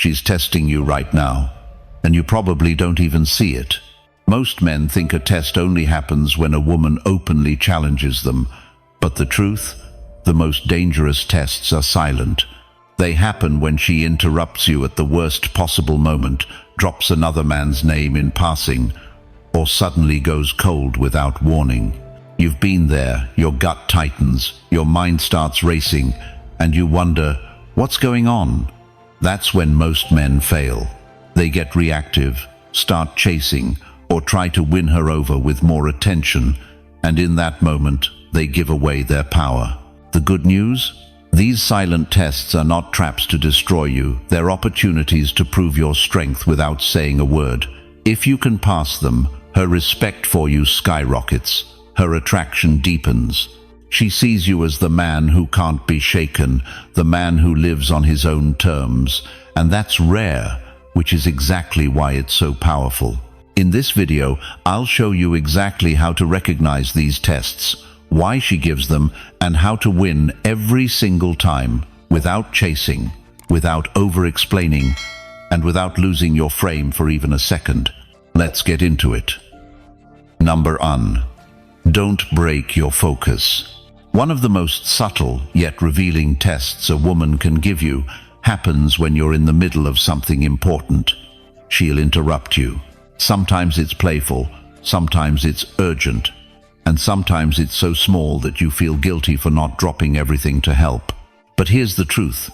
She's testing you right now, and you probably don't even see it. Most men think a test only happens when a woman openly challenges them, but the truth, the most dangerous tests are silent. They happen when she interrupts you at the worst possible moment, drops another man's name in passing, or suddenly goes cold without warning. You've been there, your gut tightens, your mind starts racing, and you wonder, what's going on? That's when most men fail. They get reactive, start chasing, or try to win her over with more attention, and in that moment, they give away their power. The good news? These silent tests are not traps to destroy you, they're opportunities to prove your strength without saying a word. If you can pass them, her respect for you skyrockets, her attraction deepens. She sees you as the man who can't be shaken, the man who lives on his own terms, and that's rare, which is exactly why it's so powerful. In this video, I'll show you exactly how to recognize these tests, why she gives them, and how to win every single time, without chasing, without over-explaining, and without losing your frame for even a second. Let's get into it. Number 1. Don't break your focus. One of the most subtle yet revealing tests a woman can give you happens when you're in the middle of something important. She'll interrupt you. Sometimes it's playful, sometimes it's urgent, and sometimes it's so small that you feel guilty for not dropping everything to help. But here's the truth.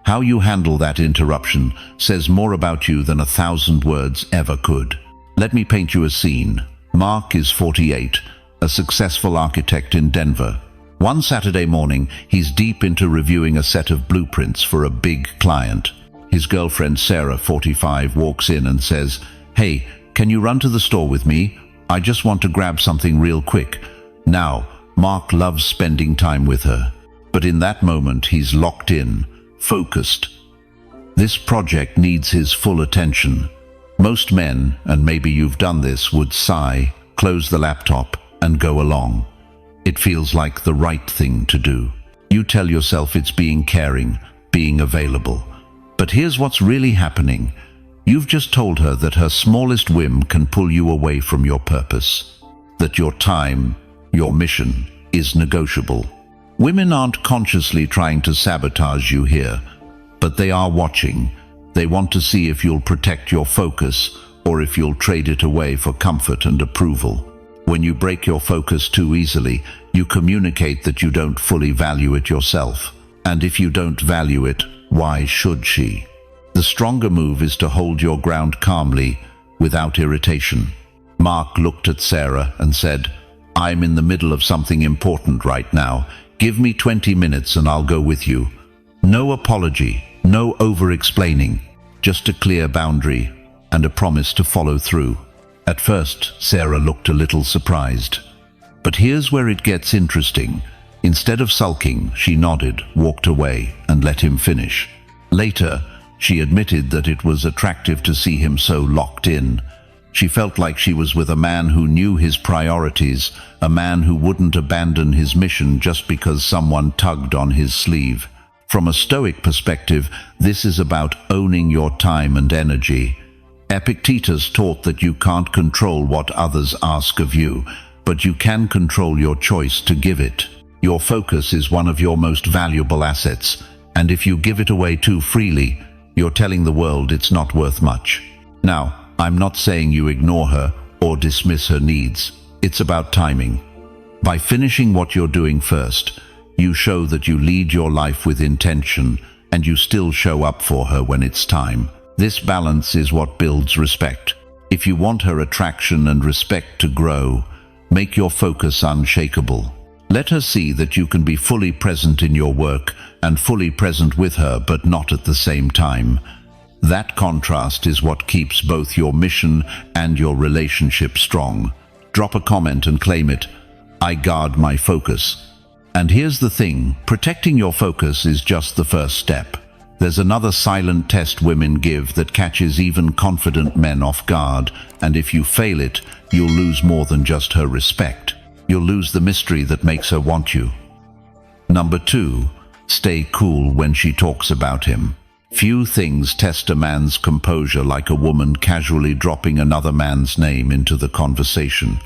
How you handle that interruption says more about you than 1,000 words ever could. Let me paint you a scene. Mark is 48, a successful architect in Denver. One Saturday morning, he's deep into reviewing a set of blueprints for a big client. His girlfriend Sarah, 45, walks in and says, "Hey, can you run to the store with me? I just want to grab something real quick." Now, Mark loves spending time with her, but in that moment he's locked in, focused. This project needs his full attention. Most men, and maybe you've done this, would sigh, close the laptop, and go along. It feels like the right thing to do. You tell yourself it's being caring, being available. But here's what's really happening. You've just told her that her smallest whim can pull you away from your purpose, that your time, your mission, is negotiable. Women aren't consciously trying to sabotage you here, but they are watching. They want to see if you'll protect your focus or if you'll trade it away for comfort and approval. When you break your focus too easily, you communicate that you don't fully value it yourself. And if you don't value it, why should she? The stronger move is to hold your ground calmly, without irritation. Mark looked at Sarah and said, "I'm in the middle of something important right now. Give me 20 minutes and I'll go with you." No apology, no over-explaining, just a clear boundary and a promise to follow through. At first, Sarah looked a little surprised. But here's where it gets interesting. Instead of sulking, she nodded, walked away, and let him finish. Later, she admitted that it was attractive to see him so locked in. She felt like she was with a man who knew his priorities, a man who wouldn't abandon his mission just because someone tugged on his sleeve. From a Stoic perspective, this is about owning your time and energy. Epictetus taught that you can't control what others ask of you, but you can control your choice to give it. Your focus is one of your most valuable assets, and if you give it away too freely, you're telling the world it's not worth much. Now, I'm not saying you ignore her or dismiss her needs. It's about timing. By finishing what you're doing first, you show that you lead your life with intention, and you still show up for her when it's time. This balance is what builds respect. If you want her attraction and respect to grow, make your focus unshakable. Let her see that you can be fully present in your work and fully present with her, but not at the same time. That contrast is what keeps both your mission and your relationship strong. Drop a comment and claim it. I guard my focus. And here's the thing, protecting your focus is just the first step. There's another silent test women give that catches even confident men off guard, and if you fail it, you'll lose more than just her respect. You'll lose the mystery that makes her want you. Number 2, stay cool when she talks about him. Few things test a man's composure like a woman casually dropping another man's name into the conversation.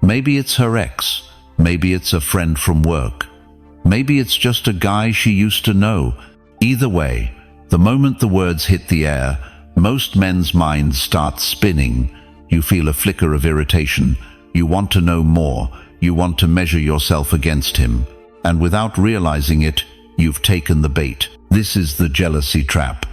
Maybe it's her ex, maybe it's a friend from work, maybe it's just a guy she used to know. Either way, the moment the words hit the air, most men's minds start spinning. You feel a flicker of irritation. You want to know more. You want to measure yourself against him. And without realizing it, you've taken the bait. This is the jealousy trap.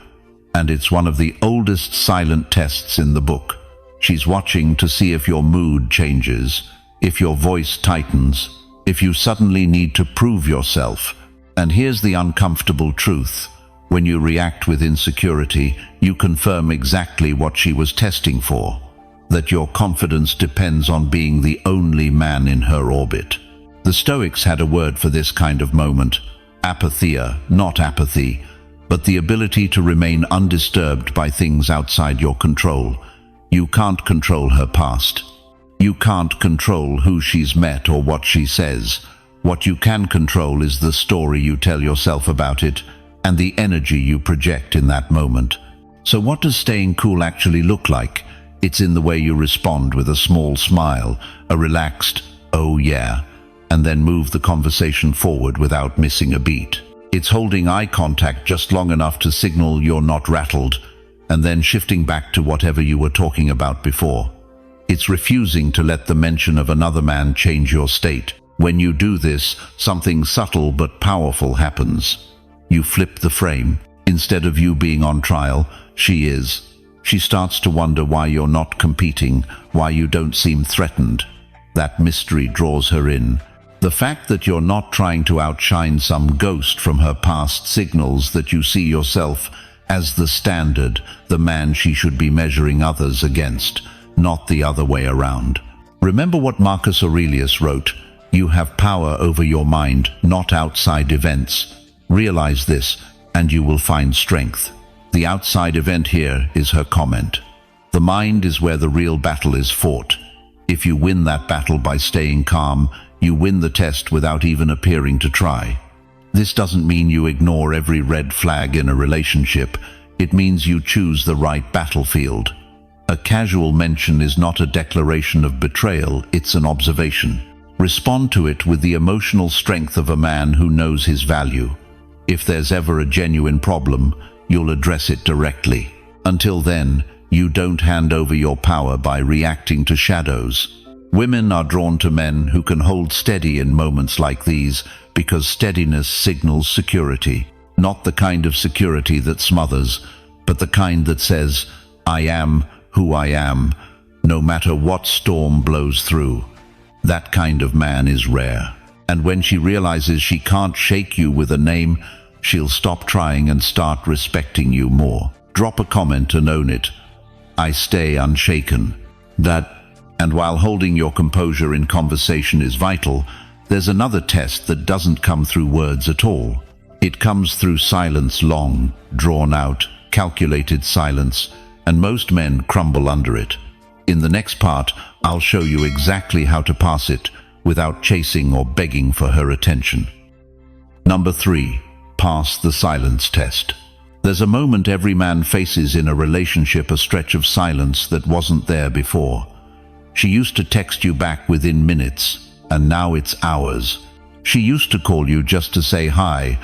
And it's one of the oldest silent tests in the book. She's watching to see if your mood changes, if your voice tightens, if you suddenly need to prove yourself. And here's the uncomfortable truth. When you react with insecurity, you confirm exactly what she was testing for. That your confidence depends on being the only man in her orbit. The Stoics had a word for this kind of moment. Apatheia, not apathy, but the ability to remain undisturbed by things outside your control. You can't control her past. You can't control who she's met or what she says. What you can control is the story you tell yourself about it and the energy you project in that moment. So what does staying cool actually look like? It's in the way you respond with a small smile, a relaxed, "oh yeah," and then move the conversation forward without missing a beat. It's holding eye contact just long enough to signal you're not rattled, and then shifting back to whatever you were talking about before. It's refusing to let the mention of another man change your state. When you do this, something subtle but powerful happens. You flip the frame. Instead of you being on trial, she is. She starts to wonder why you're not competing, why you don't seem threatened. That mystery draws her in. The fact that you're not trying to outshine some ghost from her past signals that you see yourself as the standard, the man she should be measuring others against, not the other way around. Remember what Marcus Aurelius wrote, "You have power over your mind, not outside events." Realize this, and you will find strength. The outside event here is her comment. The mind is where the real battle is fought. If you win that battle by staying calm, you win the test without even appearing to try. This doesn't mean you ignore every red flag in a relationship. It means you choose the right battlefield. A casual mention is not a declaration of betrayal, it's an observation. Respond to it with the emotional strength of a man who knows his value. If there's ever a genuine problem, you'll address it directly. Until then, you don't hand over your power by reacting to shadows. Women are drawn to men who can hold steady in moments like these because steadiness signals security. Not the kind of security that smothers, but the kind that says, "I am who I am, no matter what storm blows through." That kind of man is rare. And when she realizes she can't shake you with a name, she'll stop trying and start respecting you more. Drop a comment and own it. I stay unshaken. And while holding your composure in conversation is vital, there's another test that doesn't come through words at all. It comes through silence, long, drawn out, calculated silence, and most men crumble under it. In the next part, I'll show you exactly how to pass it without chasing or begging for her attention. Number 3. Pass the silence test. There's a moment every man faces in a relationship, a stretch of silence that wasn't there before. She used to text you back within minutes, and now it's hours. She used to call you just to say hi,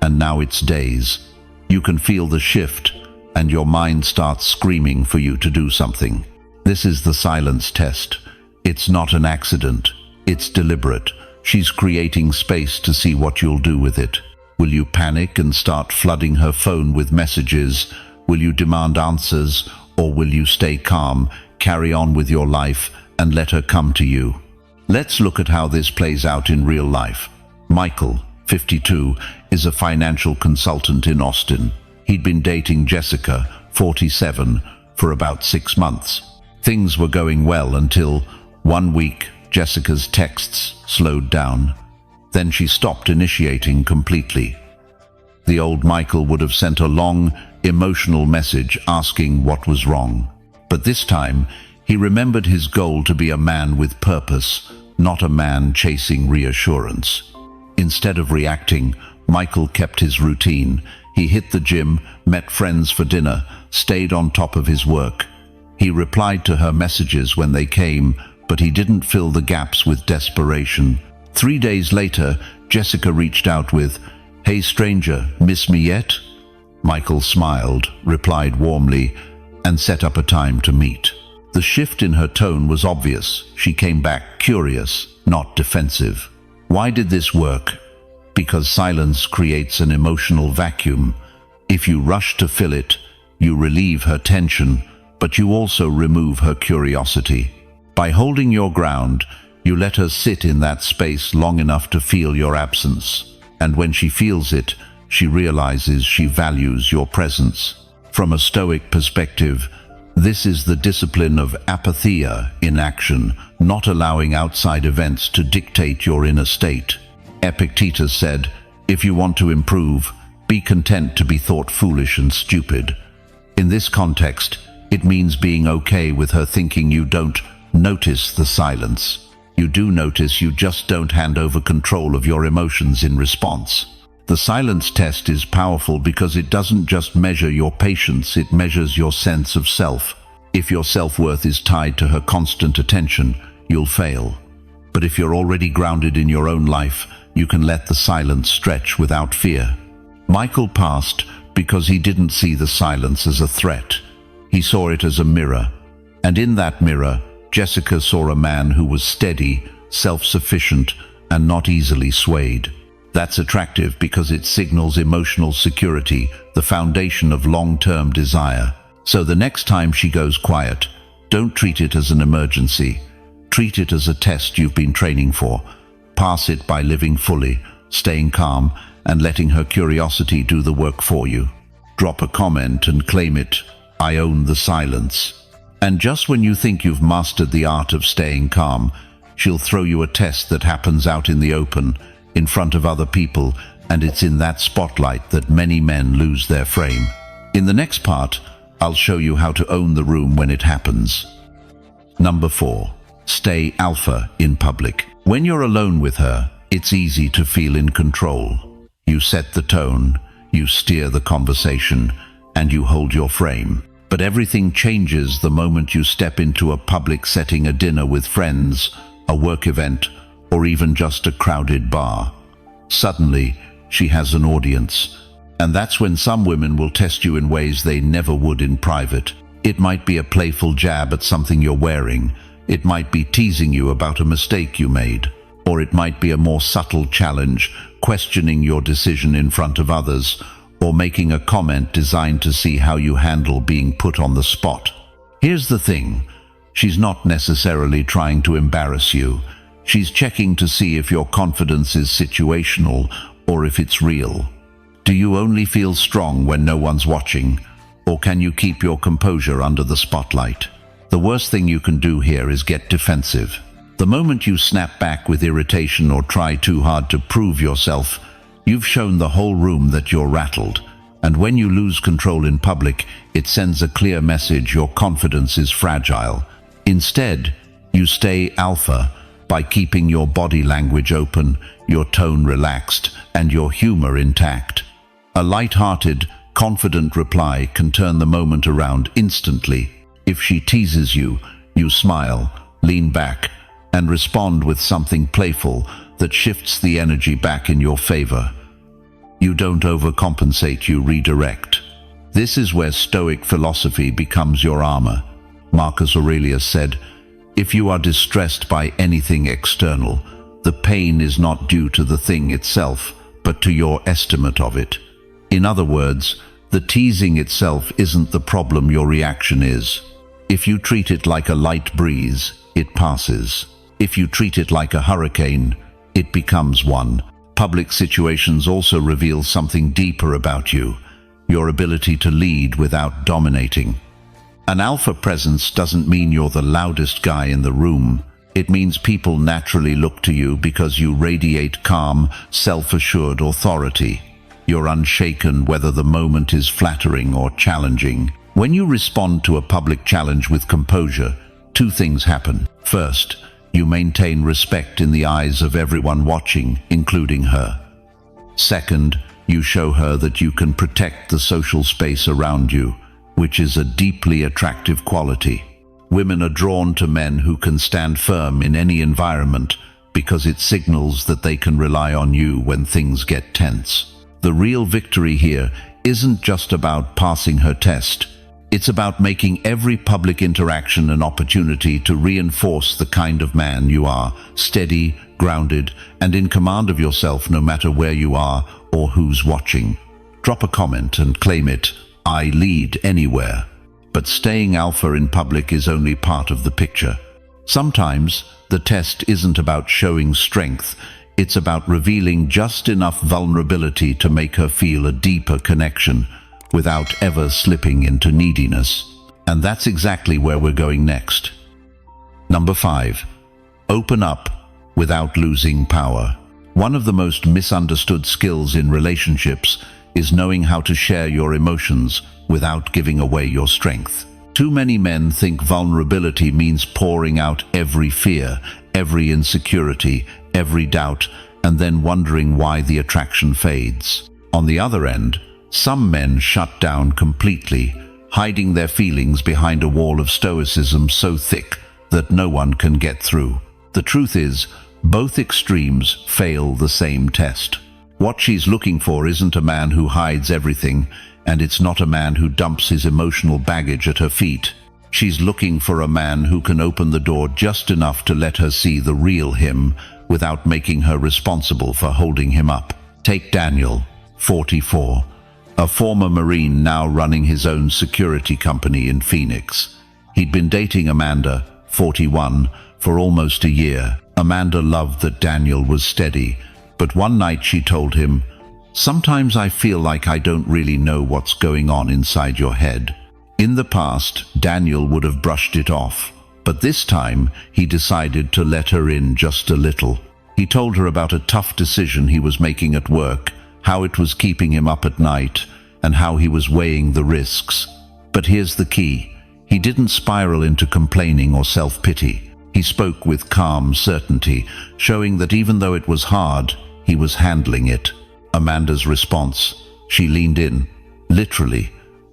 and now it's days. You can feel the shift, and your mind starts screaming for you to do something. This is the silence test. It's not an accident. It's deliberate. She's creating space to see what you'll do with it. Will you panic and start flooding her phone with messages? Will you demand answers? Or will you stay calm, carry on with your life, and let her come to you? Let's look at how this plays out in real life. Michael, 52, is a financial consultant in Austin. He'd been dating Jessica, 47, for about 6 months. Things were going well until one week Jessica's texts slowed down. Then she stopped initiating completely. The old Michael would have sent a long, emotional message asking what was wrong. But this time, he remembered his goal to be a man with purpose, not a man chasing reassurance. Instead of reacting, Michael kept his routine. He hit the gym, met friends for dinner, stayed on top of his work. He replied to her messages when they came, but he didn't fill the gaps with desperation. 3 days later, Jessica reached out with, "Hey stranger, miss me yet?" Michael smiled, replied warmly, and set up a time to meet. The shift in her tone was obvious. She came back curious, not defensive. Why did this work? Because silence creates an emotional vacuum. If you rush to fill it, you relieve her tension, but you also remove her curiosity. By holding your ground, you let her sit in that space long enough to feel your absence. And when she feels it, she realizes she values your presence. From a Stoic perspective, this is the discipline of apatheia in action, not allowing outside events to dictate your inner state. Epictetus said, "If you want to improve, be content to be thought foolish and stupid." In this context, it means being okay with her thinking you don't notice the silence. You do notice, you just don't hand over control of your emotions in response. The silence test is powerful because it doesn't just measure your patience, it measures your sense of self. If your self-worth is tied to her constant attention, you'll fail. But if you're already grounded in your own life, you can let the silence stretch without fear. Michael passed because he didn't see the silence as a threat. He saw it as a mirror. And in that mirror, Jessica saw a man who was steady, self-sufficient, and not easily swayed. That's attractive because it signals emotional security, the foundation of long-term desire. So the next time she goes quiet, don't treat it as an emergency. Treat it as a test you've been training for. Pass it by living fully, staying calm, and letting her curiosity do the work for you. Drop a comment and claim it. I own the silence. And just when you think you've mastered the art of staying calm, she'll throw you a test that happens out in the open, in front of other people, and it's in that spotlight that many men lose their frame. In the next part, I'll show you how to own the room when it happens. Number 4. Stay alpha in public. When you're alone with her, it's easy to feel in control. You set the tone, you steer the conversation, and you hold your frame. But everything changes the moment you step into a public setting, a dinner with friends, a work event, or even just a crowded bar. Suddenly, she has an audience. And that's when some women will test you in ways they never would in private. It might be a playful jab at something you're wearing. It might be teasing you about a mistake you made. Or it might be a more subtle challenge, questioning your decision in front of others, or making a comment designed to see how you handle being put on the spot. Here's the thing. She's not necessarily trying to embarrass you. She's checking to see if your confidence is situational or if it's real. Do you only feel strong when no one's watching, or can you keep your composure under the spotlight? The worst thing you can do here is get defensive. The moment you snap back with irritation or try too hard to prove yourself, you've shown the whole room that you're rattled. And when you lose control in public, it sends a clear message your confidence is fragile. Instead, you stay alpha by keeping your body language open, your tone relaxed, and your humor intact. A light-hearted, confident reply can turn the moment around instantly. If she teases you, you smile, lean back, and respond with something playful that shifts the energy back in your favor. You don't overcompensate, you redirect. This is where Stoic philosophy becomes your armor. Marcus Aurelius said, "If you are distressed by anything external, the pain is not due to the thing itself, but to your estimate of it." In other words, the teasing itself isn't the problem, your reaction is. If you treat it like a light breeze, it passes. If you treat it like a hurricane, it becomes one. Public situations also reveal something deeper about you, your ability to lead without dominating. An alpha presence doesn't mean you're the loudest guy in the room. It means people naturally look to you because you radiate calm, self-assured authority. You're unshaken whether the moment is flattering or challenging. When you respond to a public challenge with composure, two things happen. First, you maintain respect in the eyes of everyone watching, including her. Second, You show her that you can protect the social space around you, which is a deeply attractive quality. Women are drawn to men who can stand firm in any environment because it signals that they can rely on you when things get tense. The real victory here isn't just about passing her test. It's about making every public interaction an opportunity to reinforce the kind of man you are, steady, grounded, and in command of yourself no matter where you are or who's watching. Drop a comment and claim it. I lead anywhere. But staying alpha in public is only part of the picture. Sometimes the test isn't about showing strength. It's about revealing just enough vulnerability to make her feel a deeper connection without ever slipping into neediness. And that's exactly where we're going next. Number 5. Open up without losing power. One of the most misunderstood skills in relationships is knowing how to share your emotions without giving away your strength. Too many men think vulnerability means pouring out every fear, every insecurity, every doubt, and then wondering why the attraction fades. On the other end, some men shut down completely, hiding their feelings behind a wall of stoicism so thick that no one can get through. The truth is, both extremes fail the same test. What she's looking for isn't a man who hides everything, and it's not a man who dumps his emotional baggage at her feet. She's looking for a man who can open the door just enough to let her see the real him without making her responsible for holding him up. Take Daniel, 44, a former Marine now running his own security company in Phoenix. He'd been dating Amanda, 41, for almost a year. Amanda loved that Daniel was steady, but one night she told him, "Sometimes I feel like I don't really know what's going on inside your head." In the past, Daniel would have brushed it off, but this time he decided to let her in just a little. He told her about a tough decision he was making at work, how it was keeping him up at night, and how he was weighing the risks. But here's the key. He didn't spiral into complaining or self-pity. He spoke with calm certainty, showing that even though it was hard, he was handling it. Amanda's response: she leaned in, literally.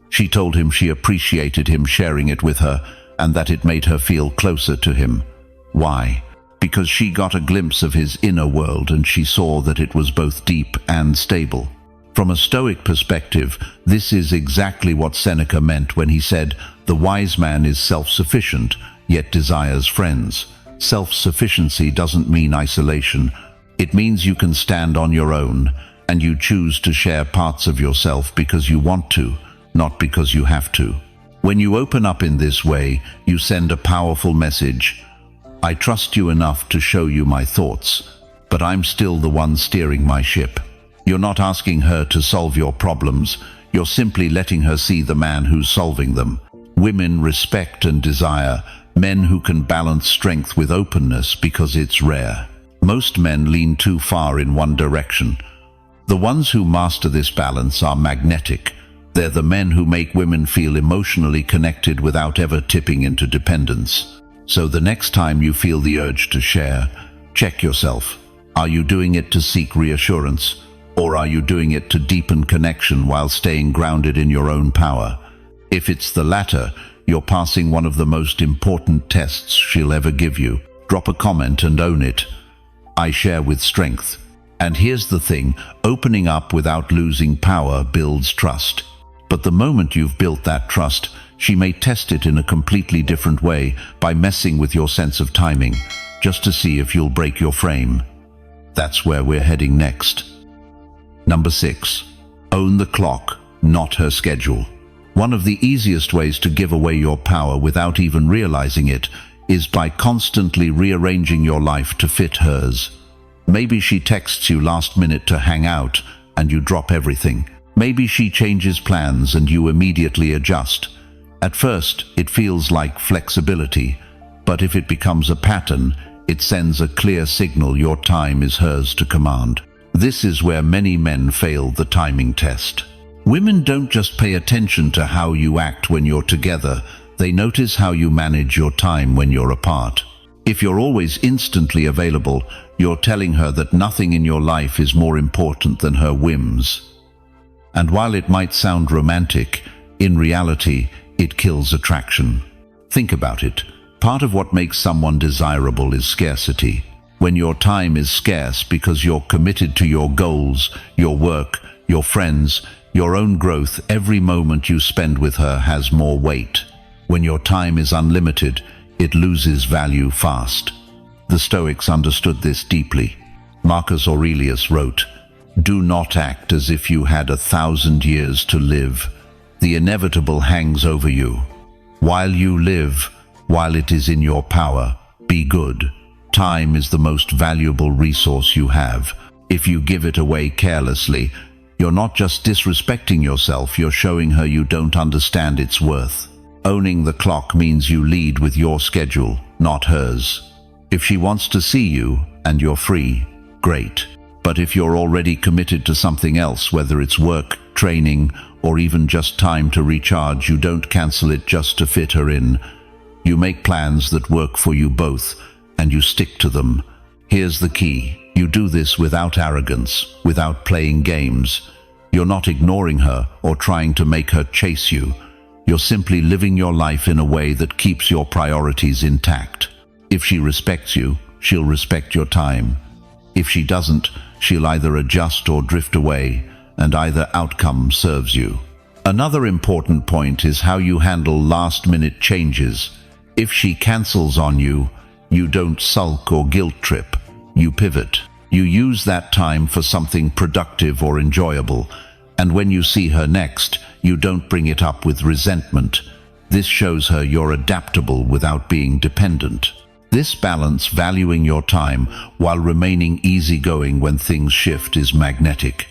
She told him she appreciated him sharing it with her and that it made her feel closer to him. Why? Because she got a glimpse of his inner world and she saw that it was both deep and stable. From a Stoic perspective, this is exactly what Seneca meant when he said, "The wise man is self-sufficient, yet desires friends." Self-sufficiency doesn't mean isolation. It means you can stand on your own, and you choose to share parts of yourself because you want to, not because you have to. When you open up in this way, you send a powerful message. I trust you enough to show you my thoughts, but I'm still the one steering my ship. You're not asking her to solve your problems, you're simply letting her see the man who's solving them. Women respect and desire men who can balance strength with openness because it's rare. Most men lean too far in one direction. The ones who master this balance are magnetic. They're the men who make women feel emotionally connected without ever tipping into dependence. So the next time you feel the urge to share, check yourself. Are you doing it to seek reassurance? Or are you doing it to deepen connection while staying grounded in your own power? If it's the latter, you're passing one of the most important tests she'll ever give you. Drop a comment and own it. I share with strength. And here's the thing, opening up without losing power builds trust. But the moment you've built that trust, she may test it in a completely different way by messing with your sense of timing, just to see if you'll break your frame. That's where we're heading next. Number 6. Own the clock, not her schedule. One of the easiest ways to give away your power without even realizing it is by constantly rearranging your life to fit hers. Maybe she texts you last minute to hang out and you drop everything. Maybe she changes plans and you immediately adjust. At first, it feels like flexibility, but if it becomes a pattern, it sends a clear signal your time is hers to command. This is where many men fail the timing test. Women don't just pay attention to how you act when you're together, they notice how you manage your time when you're apart. If you're always instantly available, you're telling her that nothing in your life is more important than her whims. And while it might sound romantic, in reality, it kills attraction. Think about it. Part of what makes someone desirable is scarcity. When your time is scarce because you're committed to your goals, your work, your friends, your own growth, every moment you spend with her has more weight. When your time is unlimited, it loses value fast. The Stoics understood this deeply. Marcus Aurelius wrote, "Do not act as if you had 1,000 years to live. The inevitable hangs over you. While you live, while it is in your power, be good. Time is the most valuable resource you have. If you give it away carelessly, you're not just disrespecting yourself, you're showing her you don't understand its worth. Owning the clock means you lead with your schedule, not hers. If she wants to see you and you're free, great. But if you're already committed to something else, whether it's work, training, or even just time to recharge, you don't cancel it just to fit her in. You make plans that work for you both, and you stick to them. Here's the key. You do this without arrogance, without playing games. You're not ignoring her or trying to make her chase you. You're simply living your life in a way that keeps your priorities intact. If she respects you, she'll respect your time. If she doesn't, she'll either adjust or drift away, and either outcome serves you. Another important point is how you handle last-minute changes. If she cancels on you, you don't sulk or guilt trip. You pivot. You use that time for something productive or enjoyable, and when you see her next, you don't bring it up with resentment. This shows her you're adaptable without being dependent. This balance, valuing your time while remaining easygoing when things shift, is magnetic.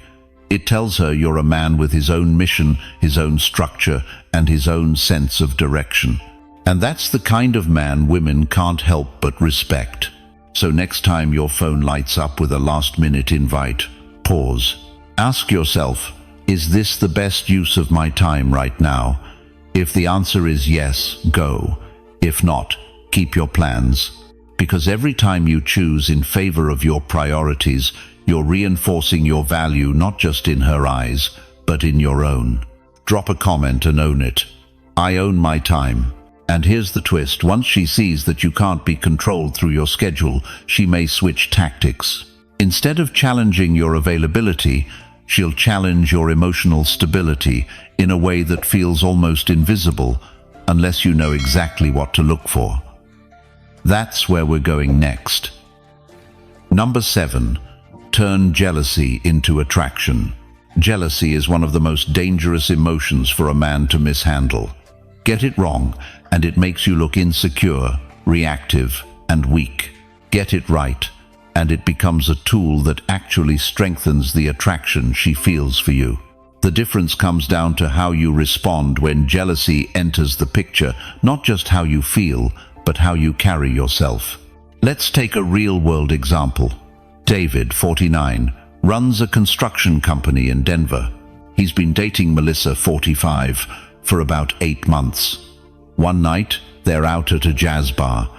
It tells her you're a man with his own mission, his own structure, and his own sense of direction. And that's the kind of man women can't help but respect. So next time your phone lights up with a last-minute invite, pause. Ask yourself, is this the best use of my time right now? If the answer is yes, go. If not, keep your plans. Because every time you choose in favor of your priorities, you're reinforcing your value not just in her eyes, but in your own. Drop a comment and own it. I own my time. And here's the twist. Once she sees that you can't be controlled through your schedule, she may switch tactics. Instead of challenging your availability, she'll challenge your emotional stability in a way that feels almost invisible, unless you know exactly what to look for. That's where we're going next. Number 7. Turn jealousy into attraction. Jealousy is one of the most dangerous emotions for a man to mishandle. Get it wrong, and it makes you look insecure, reactive, and weak. Get it right, and it becomes a tool that actually strengthens the attraction she feels for you. The difference comes down to how you respond when jealousy enters the picture, not just how you feel, but how you carry yourself. Let's take a real-world example. David, 49, runs a construction company in Denver. He's been dating Melissa, 45, for about 8 months. One night, they're out at a jazz bar.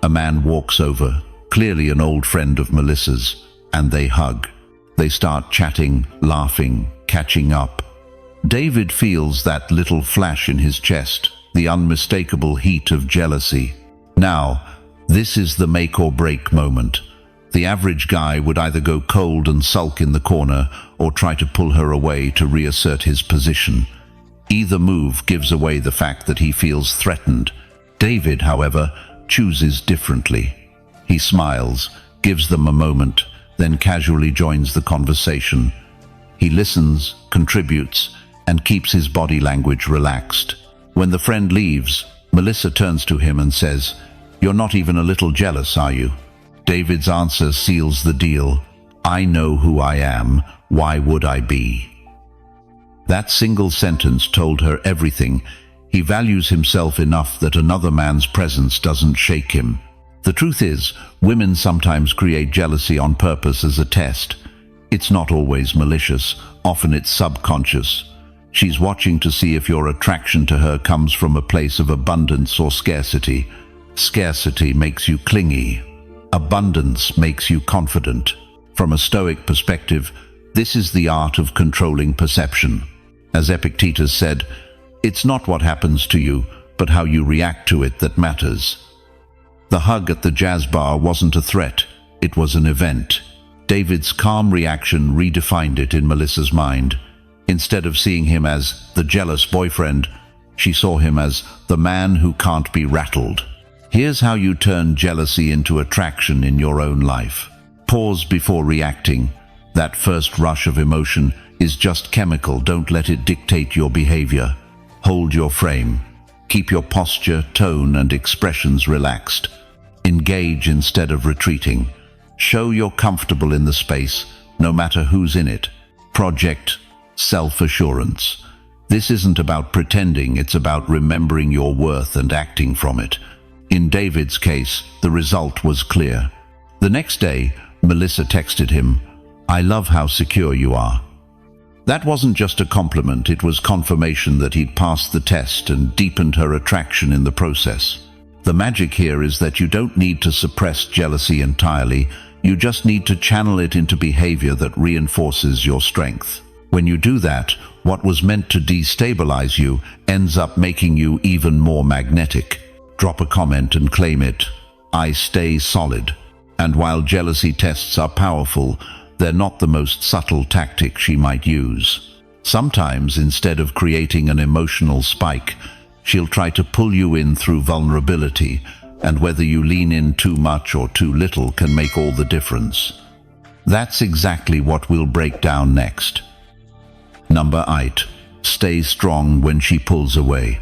A man walks over, clearly an old friend of Melissa's, and they hug. They start chatting, laughing, catching up. David feels that little flash in his chest, the unmistakable heat of jealousy. Now, this is the make or break moment. The average guy would either go cold and sulk in the corner or try to pull her away to reassert his position. Either move gives away the fact that he feels threatened. David, however, chooses differently. He smiles, gives them a moment, then casually joins the conversation. He listens, contributes, and keeps his body language relaxed. When the friend leaves, Melissa turns to him and says, "You're not even a little jealous, are you?" David's answer seals the deal. "I know who I am. Why would I be?" That single sentence told her everything. He values himself enough that another man's presence doesn't shake him. The truth is, women sometimes create jealousy on purpose as a test. It's not always malicious. Often it's subconscious. She's watching to see if your attraction to her comes from a place of abundance or scarcity. Scarcity makes you clingy. Abundance makes you confident. From a Stoic perspective, This is the art of controlling perception. As Epictetus said, it's not what happens to you, but how you react to it that matters. The hug at the jazz bar wasn't a threat, it was an event. David's calm reaction redefined it in Melissa's mind. Instead of seeing him as the jealous boyfriend, she saw him as the man who can't be rattled. Here's how you turn jealousy into attraction in your own life. Pause before reacting. That first rush of emotion is just chemical. Don't let it dictate your behavior. Hold your frame. Keep your posture, tone, and expressions relaxed. Engage instead of retreating. Show you're comfortable in the space, no matter who's in it. Project self-assurance. This isn't about pretending, it's about remembering your worth and acting from it. In David's case, the result was clear. The next day, Melissa texted him, "I love how secure you are." That wasn't just a compliment, it was confirmation that he'd passed the test and deepened her attraction in the process. The magic here is that you don't need to suppress jealousy entirely, you just need to channel it into behavior that reinforces your strength. When you do that, what was meant to destabilize you ends up making you even more magnetic. Drop a comment and claim it. I stay solid. And while jealousy tests are powerful, they're not the most subtle tactic she might use. Sometimes, instead of creating an emotional spike, she'll try to pull you in through vulnerability, and whether you lean in too much or too little can make all the difference. That's exactly what we'll break down next. Number 8. Stay strong when she pulls away.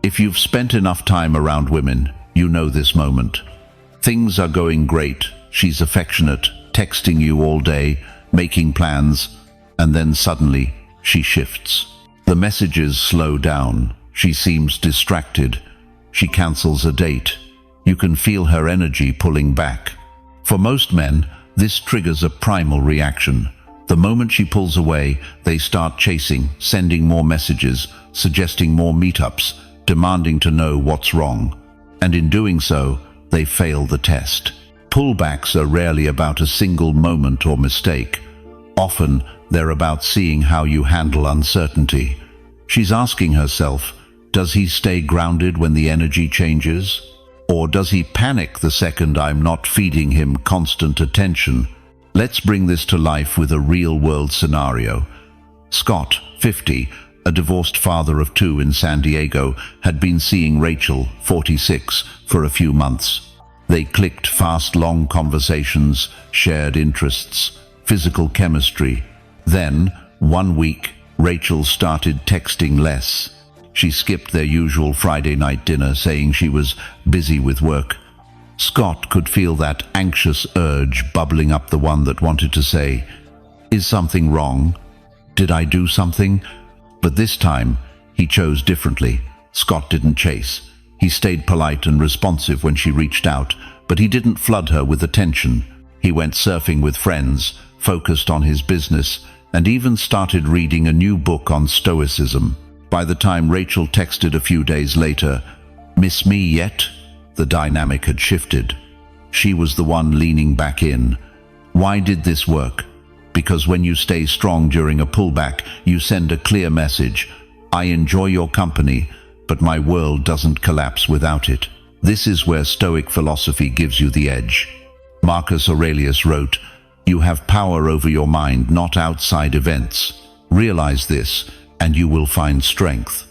If you've spent enough time around women, you know this moment. Things are going great, she's affectionate, texting you all day, making plans, and then suddenly she shifts. The messages slow down, she seems distracted, she cancels a date. You can feel her energy pulling back. For most men, this triggers a primal reaction. The moment she pulls away, they start chasing, sending more messages, suggesting more meetups, demanding to know what's wrong. And in doing so, they fail the test. Pullbacks are rarely about a single moment or mistake. Often, they're about seeing how you handle uncertainty. She's asking herself, does he stay grounded when the energy changes? Or does he panic the second I'm not feeding him constant attention? Let's bring this to life with a real-world scenario. Scott, 50, a divorced father of 2 in San Diego, had been seeing Rachel, 46, for a few months. They clicked fast, long conversations, shared interests, physical chemistry. Then, one week, Rachel started texting less. She skipped their usual Friday night dinner, saying she was busy with work. Scott could feel that anxious urge bubbling up, the one that wanted to say, "Is something wrong? Did I do something?" But this time, he chose differently. Scott didn't chase. He stayed polite and responsive when she reached out, but he didn't flood her with attention. He went surfing with friends, focused on his business, and even started reading a new book on Stoicism. By the time Rachel texted a few days later, "Miss me yet?" the dynamic had shifted. She was the one leaning back in. Why did this work? Because when you stay strong during a pullback, you send a clear message. I enjoy your company, but my world doesn't collapse without it. This is where Stoic philosophy gives you the edge. Marcus Aurelius wrote, "You have power over your mind, not outside events. Realize this, and you will find strength."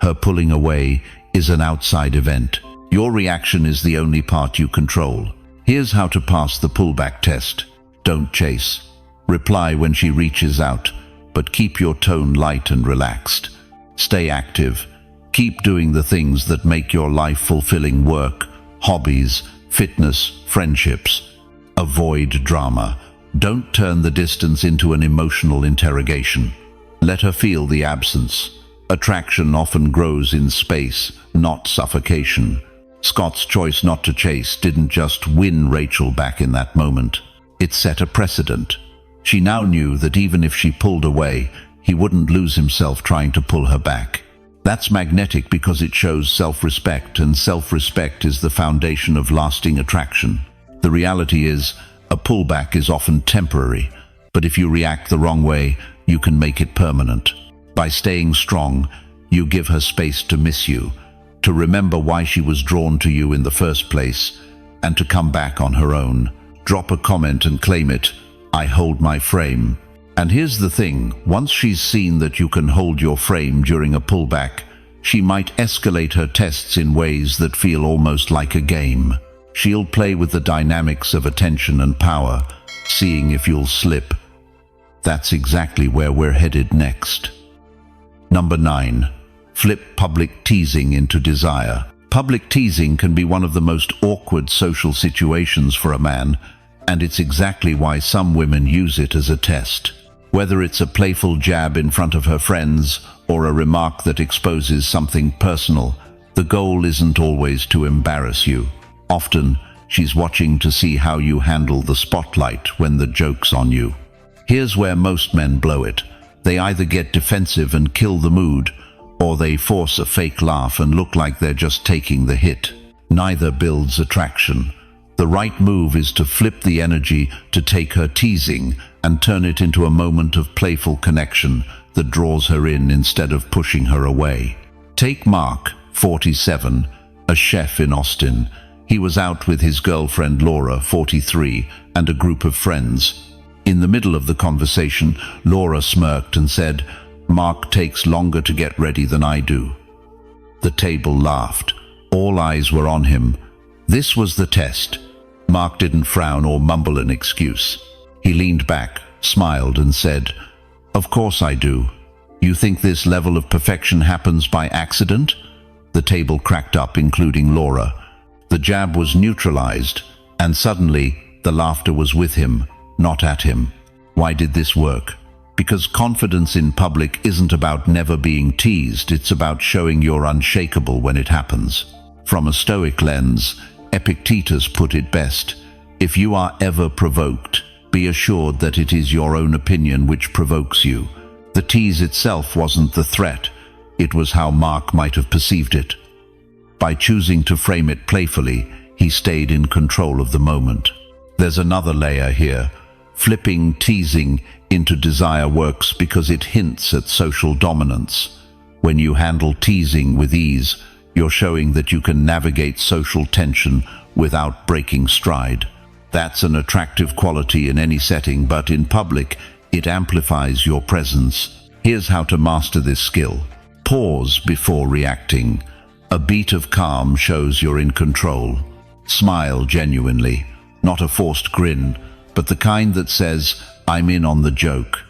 Her pulling away is an outside event. Your reaction is the only part you control. Here's how to pass the pullback test. Don't chase. Reply when she reaches out, but keep your tone light and relaxed. Stay active. Keep doing the things that make your life fulfilling: work, hobbies, fitness, friendships. Avoid drama. Don't turn the distance into an emotional interrogation. Let her feel the absence. Attraction often grows in space, not suffocation. Scott's choice not to chase didn't just win Rachel back in that moment. It set a precedent. She now knew that even if she pulled away, he wouldn't lose himself trying to pull her back. That's magnetic because it shows self-respect, and self-respect is the foundation of lasting attraction. The reality is, a pullback is often temporary. But if you react the wrong way, you can make it permanent. By staying strong, you give her space to miss you, to remember why she was drawn to you in the first place, and to come back on her own. Drop a comment and claim it. I hold my frame. And here's the thing, once she's seen that you can hold your frame during a pullback, she might escalate her tests in ways that feel almost like a game. She'll play with the dynamics of attention and power, seeing if you'll slip. That's exactly where we're headed next. Number 9. Flip public teasing into desire. Public teasing can be one of the most awkward social situations for a man, and it's exactly why some women use it as a test. Whether it's a playful jab in front of her friends or a remark that exposes something personal, the goal isn't always to embarrass you. Often, she's watching to see how you handle the spotlight when the joke's on you. Here's where most men blow it. They either get defensive and kill the mood, or they force a fake laugh and look like they're just taking the hit. Neither builds attraction. The right move is to flip the energy, to take her teasing and turn it into a moment of playful connection that draws her in instead of pushing her away. Take Mark, 47, a chef in Austin. He was out with his girlfriend Laura, 43, and a group of friends. In the middle of the conversation, Laura smirked and said, "Mark takes longer to get ready than I do." The table laughed. All eyes were on him. This was the test. Mark didn't frown or mumble an excuse. He leaned back, smiled, and said, "Of course I do. You think this level of perfection happens by accident?" The table cracked up, including Laura. The jab was neutralized, and suddenly the laughter was with him, not at him. Why did this work? Because confidence in public isn't about never being teased, it's about showing you're unshakable when it happens. From a Stoic lens, Epictetus put it best: if you are ever provoked, be assured that it is your own opinion which provokes you. The tease itself wasn't the threat, it was how Mark might have perceived it. By choosing to frame it playfully, he stayed in control of the moment. There's another layer here. Flipping teasing into desire works because it hints at social dominance. When you handle teasing with ease, you're showing that you can navigate social tension without breaking stride. That's an attractive quality in any setting, but in public, it amplifies your presence. Here's how to master this skill. Pause before reacting. A beat of calm shows you're in control. Smile genuinely, not a forced grin, but the kind that says, "I'm in on the joke."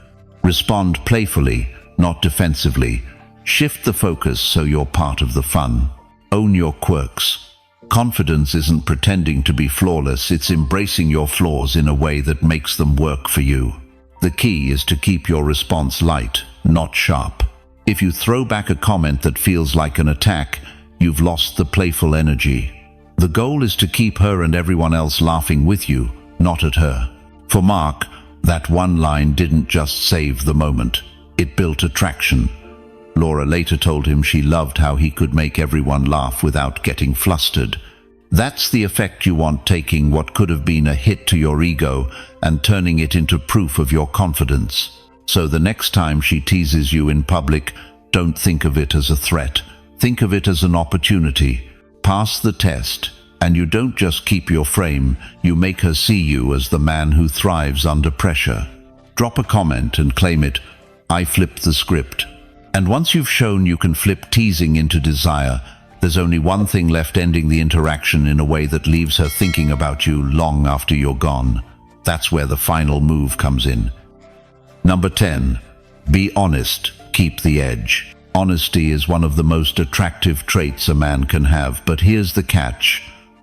Respond playfully, not defensively. Shift the focus so you're part of the fun. Own your quirks. Confidence isn't pretending to be flawless, it's embracing your flaws in a way that makes them work for you. The key is to keep your response light, not sharp. If you throw back a comment that feels like an attack, you've lost the playful energy. The goal is to keep her and everyone else laughing with you, not at her. For Mark, that one line didn't just save the moment, it built attraction. Laura later told him she loved how he could make everyone laugh without getting flustered. That's the effect you want, taking what could have been a hit to your ego and turning it into proof of your confidence. So the next time she teases you in public, don't think of it as a threat. Think of it as an opportunity. Pass the test, and you don't just keep your frame, you make her see you as the man who thrives under pressure. Drop a comment and claim it. I flipped the script. And once you've shown you can flip teasing into desire, there's only one thing left: ending the interaction in a way that leaves her thinking about you long after you're gone. That's where the final move comes in. Number 10. Be honest. Keep the edge. Honesty is one of the most attractive traits a man can have, but here's the catch.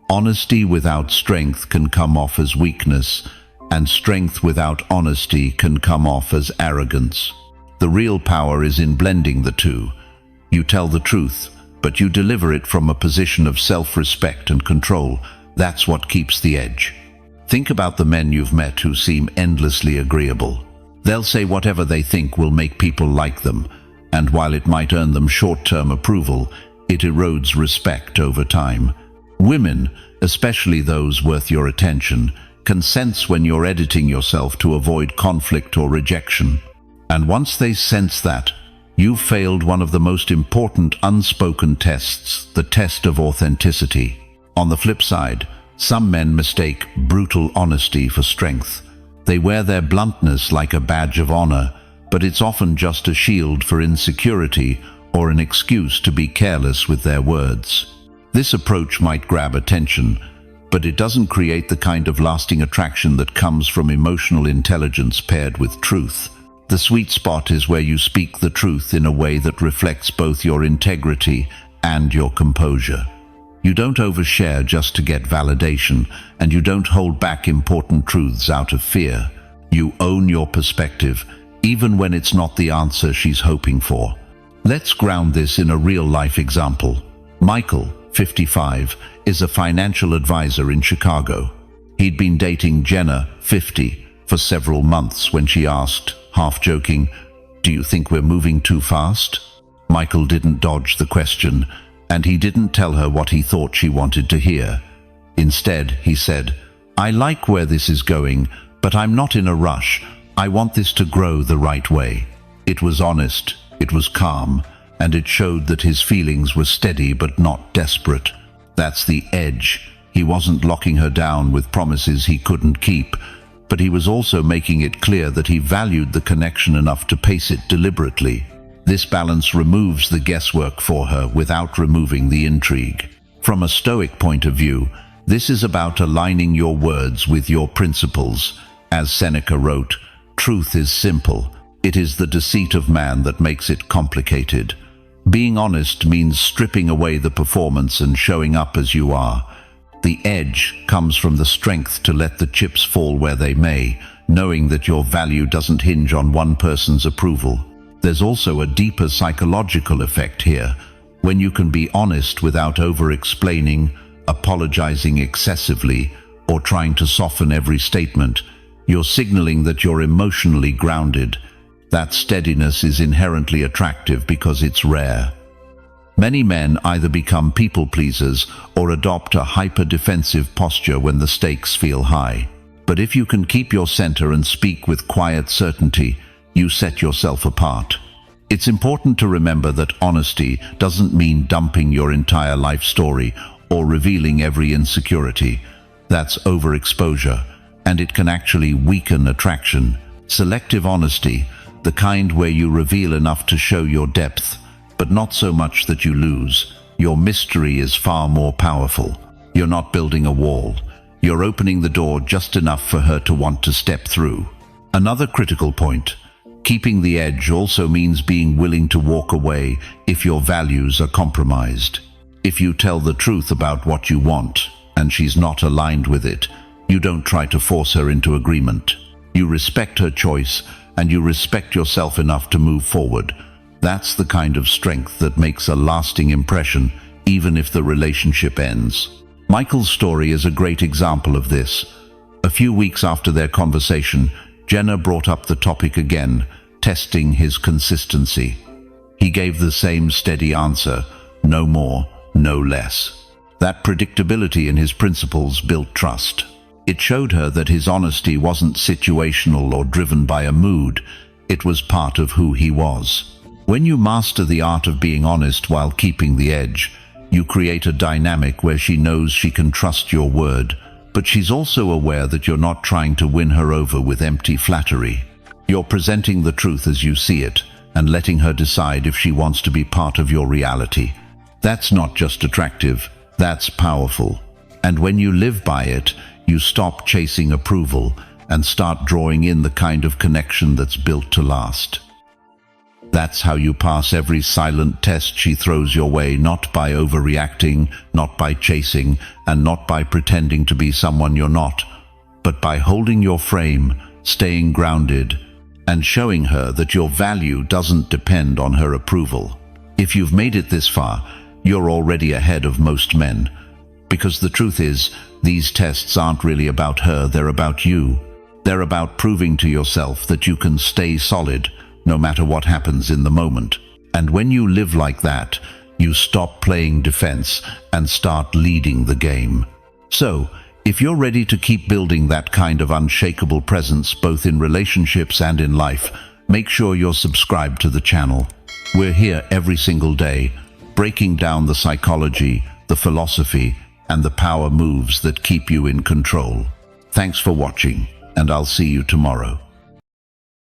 Honesty without strength can come off as weakness, and strength without honesty can come off as arrogance. The real power is in blending the two. You tell the truth, but you deliver it from a position of self-respect and control. That's what keeps the edge. Think about the men you've met who seem endlessly agreeable. They'll say whatever they think will make people like them, and while it might earn them short-term approval, it erodes respect over time. Women, especially those worth your attention, can sense when you're editing yourself to avoid conflict or rejection. And once they sense that, you've failed one of the most important unspoken tests, the test of authenticity. On the flip side, some men mistake brutal honesty for strength. They wear their bluntness like a badge of honor, but it's often just a shield for insecurity or an excuse to be careless with their words. This approach might grab attention, but it doesn't create the kind of lasting attraction that comes from emotional intelligence paired with truth. The sweet spot is where you speak the truth in a way that reflects both your integrity and your composure. You don't overshare just to get validation, and you don't hold back important truths out of fear. You own your perspective, even when it's not the answer she's hoping for. Let's ground this in a real-life example. Michael, 55, is a financial advisor in Chicago. He'd been dating Jenna, 50, for several months when she asked, half joking, "Do you think we're moving too fast?" Michael didn't dodge the question, and he didn't tell her what he thought she wanted to hear. Instead, he said, "I like where this is going, but I'm not in a rush. I want this to grow the right way." It was honest, it was calm, and it showed that his feelings were steady but not desperate. That's the edge. He wasn't locking her down with promises he couldn't keep, but he was also making it clear that he valued the connection enough to pace it deliberately. This balance removes the guesswork for her without removing the intrigue. From a Stoic point of view, this is about aligning your words with your principles. As Seneca wrote, "Truth is simple. It is the deceit of man that makes it complicated." Being honest means stripping away the performance and showing up as you are. The edge comes from the strength to let the chips fall where they may, knowing that your value doesn't hinge on one person's approval. There's also a deeper psychological effect here. When you can be honest without over-explaining, apologizing excessively, or trying to soften every statement, you're signaling that you're emotionally grounded. That steadiness is inherently attractive because it's rare. Many men either become people pleasers or adopt a hyper-defensive posture when the stakes feel high. But if you can keep your center and speak with quiet certainty, you set yourself apart. It's important to remember that honesty doesn't mean dumping your entire life story or revealing every insecurity. That's overexposure, and it can actually weaken attraction. Selective honesty, the kind where you reveal enough to show your depth, but not so much that you lose your mystery, is far more powerful. You're not building a wall. You're opening the door just enough for her to want to step through. Another critical point: keeping the edge also means being willing to walk away if your values are compromised. If you tell the truth about what you want, and she's not aligned with it, you don't try to force her into agreement. You respect her choice, and you respect yourself enough to move forward. That's the kind of strength that makes a lasting impression, even if the relationship ends. Michael's story is a great example of this. A few weeks after their conversation, Jenna brought up the topic again, testing his consistency. He gave the same steady answer, no more, no less. That predictability in his principles built trust. It showed her that his honesty wasn't situational or driven by a mood. It was part of who he was. When you master the art of being honest while keeping the edge, you create a dynamic where she knows she can trust your word, but she's also aware that you're not trying to win her over with empty flattery. You're presenting the truth as you see it, and letting her decide if she wants to be part of your reality. That's not just attractive, that's powerful. And when you live by it, you stop chasing approval and start drawing in the kind of connection that's built to last. That's how you pass every silent test she throws your way, not by overreacting, not by chasing, and not by pretending to be someone you're not, but by holding your frame, staying grounded, and showing her that your value doesn't depend on her approval. If you've made it this far, you're already ahead of most men. Because the truth is, these tests aren't really about her, they're about you. They're about proving to yourself that you can stay solid, no matter what happens in the moment. And when you live like that, you stop playing defense and start leading the game. So, If you're ready to keep building that kind of unshakable presence both in relationships and in life, make sure you're subscribed to the channel. We're here every single day, breaking down the psychology, the philosophy, and the power moves that keep you in control. Thanks for watching, and I'll see you tomorrow.